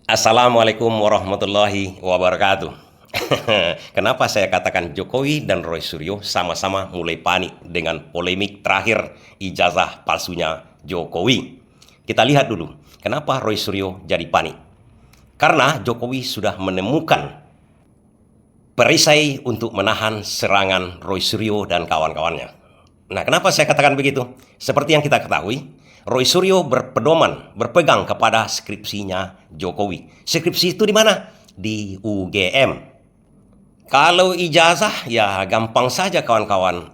Assalamualaikum warahmatullahi wabarakatuh. Kenapa saya katakan Jokowi dan Roy Suryo sama-sama mulai panik dengan polemik terakhir ijazah palsunya Jokowi? Kita lihat dulu, kenapa Roy Suryo jadi panik? Karena Jokowi sudah menemukan perisai untuk menahan serangan Roy Suryo dan kawan-kawannya. Nah, kenapa saya katakan begitu? Seperti yang kita ketahui, Roy Suryo berpegang kepada skripsinya Jokowi. Skripsi itu di mana? Di UGM. Kalau ijazah, ya gampang saja kawan-kawan.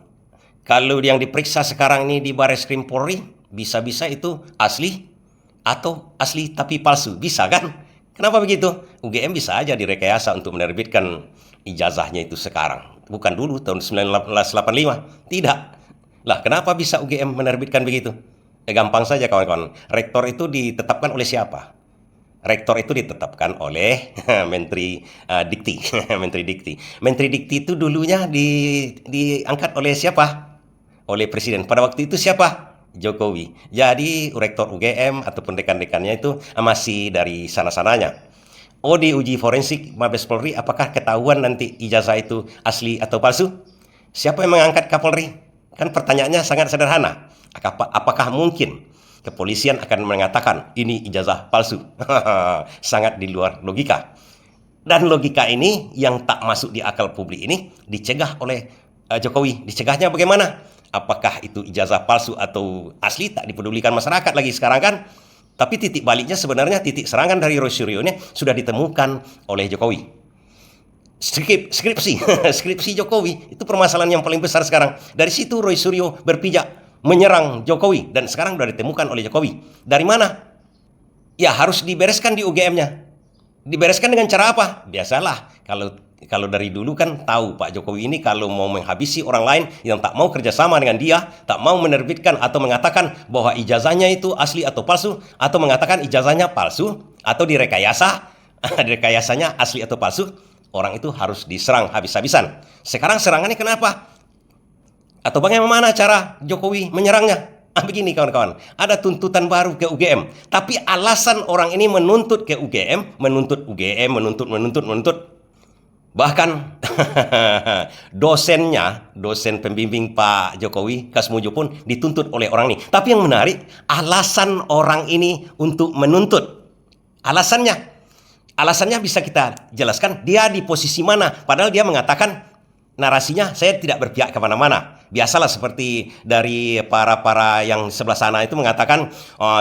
Kalau yang diperiksa sekarang ini di Barreskrim Polri, bisa-bisa itu asli atau asli tapi palsu. Bisa kan? Kenapa begitu? UGM bisa aja direkayasa untuk menerbitkan ijazahnya itu sekarang. Bukan dulu tahun 1985. Tidak. Lah, kenapa bisa UGM menerbitkan begitu? Gampang saja kawan-kawan. Rektor itu ditetapkan oleh siapa? Rektor itu ditetapkan oleh Menteri Dikti. Menteri Dikti. Menteri Dikti itu dulunya diangkat oleh siapa? Oleh Presiden. Pada waktu itu siapa? Jokowi. Jadi rektor UGM ataupun dekan-dekannya itu masih dari sana-sananya. Oh, di uji forensik Mabes Polri, apakah ketahuan nanti ijazah itu asli atau palsu? Siapa yang mengangkat Kapolri? Kan pertanyaannya sangat sederhana. Apakah mungkin kepolisian akan mengatakan ini ijazah palsu? Sangat di luar logika. Dan logika ini yang tak masuk di akal publik ini dicegah oleh Jokowi. Dicegahnya bagaimana? Apakah itu ijazah palsu atau asli tak dipedulikan masyarakat lagi sekarang kan? Tapi titik baliknya sebenarnya titik serangan dari Roy Suryo ini sudah ditemukan oleh Jokowi. Skripsi skripsi Jokowi itu permasalahan yang paling besar sekarang. Dari situ Roy Suryo berpijak menyerang Jokowi dan sekarang sudah ditemukan oleh Jokowi. Dari mana? Ya harus dibereskan di UGM-nya. Dibereskan dengan cara apa? Biasalah, kalau dari dulu kan tahu Pak Jokowi ini kalau mau menghabisi orang lain yang tak mau kerjasama dengan dia, tak mau menerbitkan atau mengatakan bahwa ijazahnya itu asli atau palsu, atau mengatakan ijazahnya palsu atau direkayasa, direkayasanya asli atau palsu, orang itu harus diserang habis-habisan. Sekarang serangannya kenapa? Atau bagaimana cara Jokowi menyerangnya? Begini kawan-kawan, ada tuntutan baru ke UGM. Tapi alasan orang ini menuntut ke UGM, menuntut UGM, menuntut. Bahkan dosen pembimbing Pak Jokowi, Kasmujo pun dituntut oleh orang ini. Tapi yang menarik, alasan orang ini untuk menuntut. Alasannya bisa kita jelaskan, dia di posisi mana. Padahal dia mengatakan, narasinya saya tidak berpihak kemana-mana. Biasalah seperti dari para yang sebelah sana itu mengatakan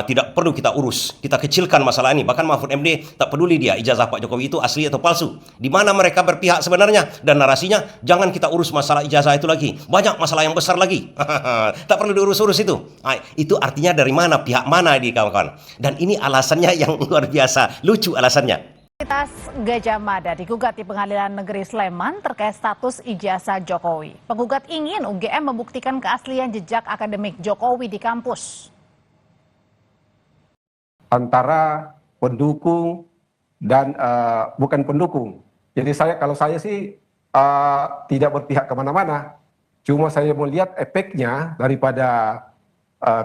tidak perlu kita urus, kita kecilkan masalah ini. Bahkan Mahfud MD tak peduli dia ijazah Pak Jokowi itu asli atau palsu. Di mana mereka berpihak sebenarnya dan narasinya jangan kita urus masalah ijazah itu lagi. Banyak masalah yang besar lagi. Tak perlu diurus-urus itu. Itu artinya dari mana, pihak mana di kawan-kawan. Dan ini alasannya yang luar biasa, lucu alasannya. Universitas Gajah Mada digugat di Pengadilan Negeri Sleman terkait status ijazah Jokowi. Penggugat ingin UGM membuktikan keaslian jejak akademik Jokowi di kampus. Antara pendukung dan bukan pendukung. Jadi kalau saya sih tidak berpihak kemana-mana. Cuma saya melihat efeknya daripada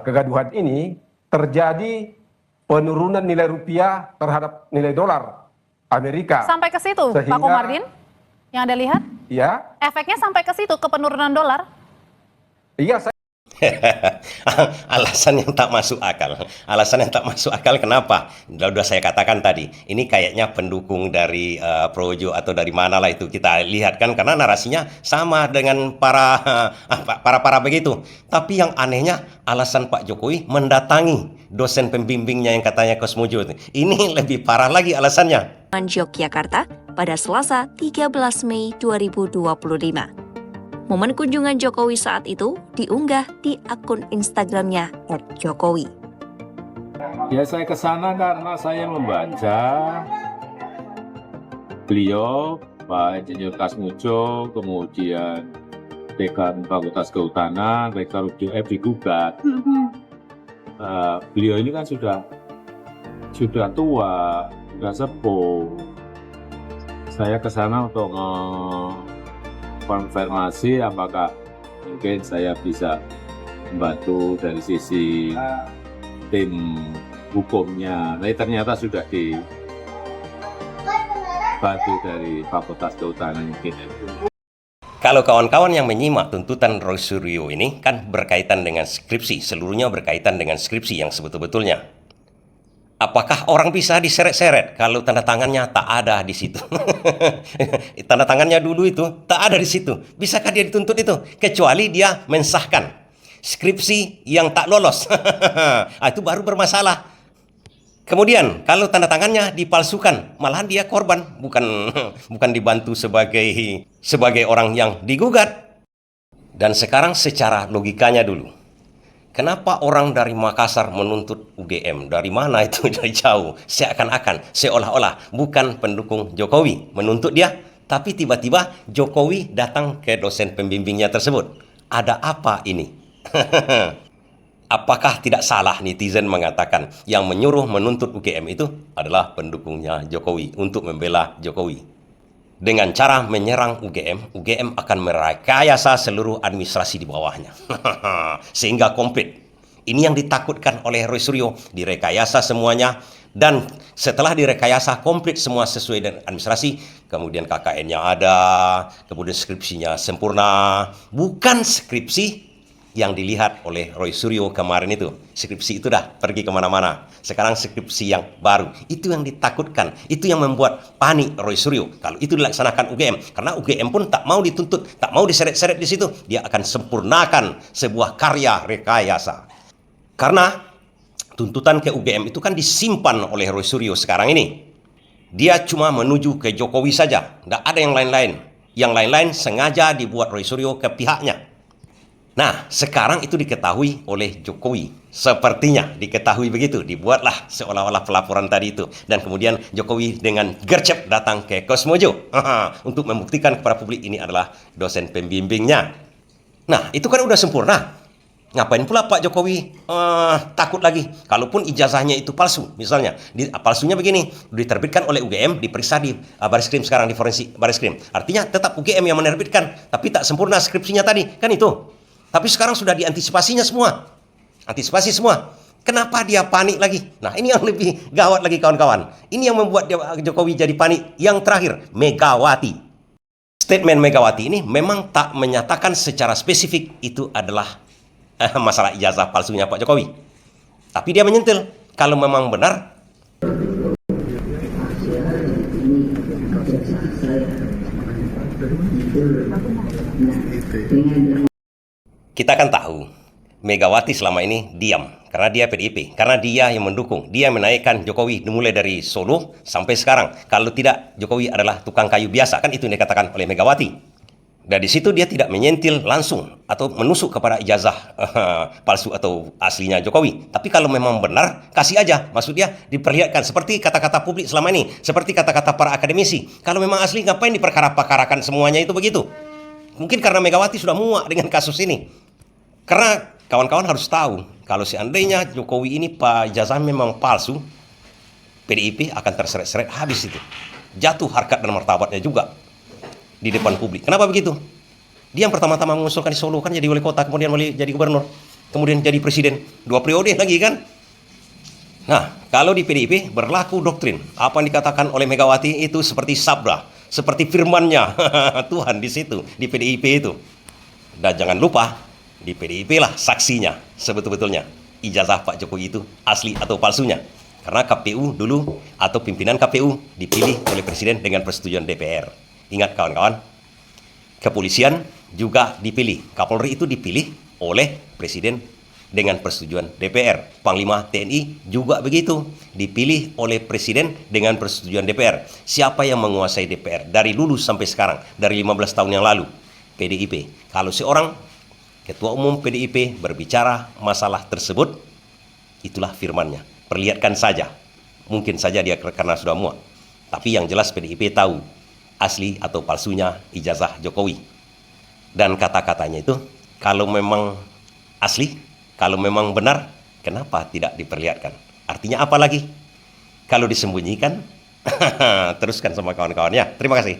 kegaduhan ini terjadi penurunan nilai rupiah terhadap nilai dolar Amerika. Sampai ke situ, Pak Komardin, yang Anda lihat? Ya. Efeknya sampai ke situ, ke penurunan dolar? Iya, Alasan yang tak masuk akal. Alasan yang tak masuk akal kenapa? Sudah saya katakan tadi, ini kayaknya pendukung dari Projo atau dari mana lah itu kita lihat kan, karena narasinya sama dengan para begitu. Tapi yang anehnya alasan Pak Jokowi mendatangi dosen pembimbingnya yang katanya Kasmujo. Ini lebih parah lagi alasannya. Yogyakarta pada Selasa 13 Mei 2025. Momen kunjungan Jokowi saat itu diunggah di akun Instagramnya @jokowi. Ya, saya ke sana karena saya membaca beliau, Pak Insinyur Kasmujo, kemudian Dekan Fakultas Kehutanan, Rektor UGM digugat. Beliau ini kan sudah tua, sudah sepuh. Saya ke sana untuk konfirmasi apakah mungkin saya bisa membantu dari sisi tim hukumnya. Tapi ternyata sudah batu dari Fakultas Kehutanan mungkin. Kalau kawan-kawan yang menyimak tuntutan Roy Suryo ini kan berkaitan dengan skripsi, seluruhnya berkaitan dengan skripsi yang sebetul-betulnya. Apakah orang bisa diseret-seret kalau tanda tangannya tak ada di situ? Tanda tangannya dulu itu tak ada di situ. Bisakah dia dituntut itu? Kecuali dia mensahkan skripsi yang tak lolos. Itu baru bermasalah. Kemudian kalau tanda tangannya dipalsukan, malahan dia korban, bukan dibantu sebagai orang yang digugat. Dan sekarang secara logikanya dulu, kenapa orang dari Makassar menuntut UGM? Dari mana itu? Dari jauh. Seakan-akan, seolah-olah bukan pendukung Jokowi menuntut dia, tapi tiba-tiba Jokowi datang ke dosen pembimbingnya tersebut. Ada apa ini? Apakah tidak salah netizen mengatakan yang menyuruh menuntut UGM itu adalah pendukungnya Jokowi untuk membela Jokowi? Dengan cara menyerang UGM akan merekayasa seluruh administrasi di bawahnya. Sehingga komplit. Ini yang ditakutkan oleh Roy Suryo, direkayasa semuanya. Dan setelah direkayasa komplit semua sesuai dengan administrasi, kemudian KKN-nya ada, kemudian skripsinya sempurna. Bukan skripsi yang dilihat oleh Roy Suryo kemarin itu. Skripsi itu dah pergi kemana-mana. Sekarang skripsi yang baru. Itu yang ditakutkan. Itu yang membuat panik Roy Suryo. Kalau itu dilaksanakan UGM. Karena UGM pun tak mau dituntut, tak mau diseret-seret di situ. Dia akan sempurnakan sebuah karya rekayasa. Karena tuntutan ke UGM itu kan disimpan oleh Roy Suryo sekarang ini. Dia cuma menuju ke Jokowi saja. Tidak ada yang lain-lain. Yang lain-lain sengaja dibuat Roy Suryo ke pihaknya. Nah, sekarang itu diketahui oleh Jokowi. Sepertinya diketahui begitu. Dibuatlah seolah-olah pelaporan tadi itu. Dan kemudian Jokowi dengan gercep datang ke Kosmojo. Untuk membuktikan kepada publik ini adalah dosen pembimbingnya. Nah, itu kan udah sempurna. Ngapain pula Pak Jokowi takut lagi? Kalaupun ijazahnya itu palsu, misalnya. Palsunya begini, diterbitkan oleh UGM, diperiksa di Baris Krim sekarang, di forensik Baris Krim. Artinya tetap UGM yang menerbitkan. Tapi tak sempurna skripsinya tadi. Kan itu. Tapi sekarang sudah diantisipasinya semua. Antisipasi semua. Kenapa dia panik lagi? Nah, ini yang lebih gawat lagi kawan-kawan. Ini yang membuat Jokowi jadi panik. Yang terakhir, Megawati. Statement Megawati ini memang tak menyatakan secara spesifik itu adalah masalah ijazah palsunya Pak Jokowi. Tapi dia menyentil. Kalau memang benar, kita kan tahu Megawati selama ini diam karena dia PDIP, karena dia yang mendukung, dia menaikkan Jokowi mulai dari Solo sampai sekarang. Kalau tidak, Jokowi adalah tukang kayu biasa, kan itu yang dikatakan oleh Megawati. Dan di situ dia tidak menyentil langsung atau menusuk kepada ijazah palsu atau aslinya Jokowi. Tapi kalau memang benar, kasih aja. Maksud dia diperlihatkan seperti kata-kata publik selama ini, seperti kata-kata para akademisi. Kalau memang asli, ngapain diperkara-perkarakan semuanya itu begitu? Mungkin karena Megawati sudah muak dengan kasus ini. Karena kawan-kawan harus tahu, kalau seandainya Jokowi ini ijazah memang palsu, PDIP akan terseret-seret habis itu. Jatuh harkat dan martabatnya juga di depan publik. Kenapa begitu? Dia yang pertama-tama mengusulkan di Solo kan jadi wali kota, kemudian jadi gubernur, kemudian jadi presiden. 2 periode lagi kan? Nah, kalau di PDIP berlaku doktrin. Apa yang dikatakan oleh Megawati itu seperti sabda, seperti firmannya Tuhan di situ, di PDIP itu. Dan jangan lupa, di PDIP lah saksinya sebetul-betulnya ijazah Pak Jokowi itu asli atau palsunya. Karena KPU dulu atau pimpinan KPU dipilih oleh Presiden dengan persetujuan DPR. Ingat kawan-kawan, kepolisian juga dipilih. Kapolri itu dipilih oleh Presiden dengan persetujuan DPR. Panglima TNI juga begitu, dipilih oleh Presiden dengan persetujuan DPR. Siapa yang menguasai DPR dari dulu sampai sekarang, dari 15 tahun yang lalu? PDIP. Kalau seorang Ketua Umum PDIP berbicara masalah tersebut, itulah firmannya. Perlihatkan saja. Mungkin saja dia karena sudah muak. Tapi yang jelas PDIP tahu asli atau palsunya ijazah Jokowi. Dan kata-katanya itu, kalau memang asli, kalau memang benar, kenapa tidak diperlihatkan? Artinya apa lagi? Kalau disembunyikan, teruskan sama kawan-kawan ya. Terima kasih.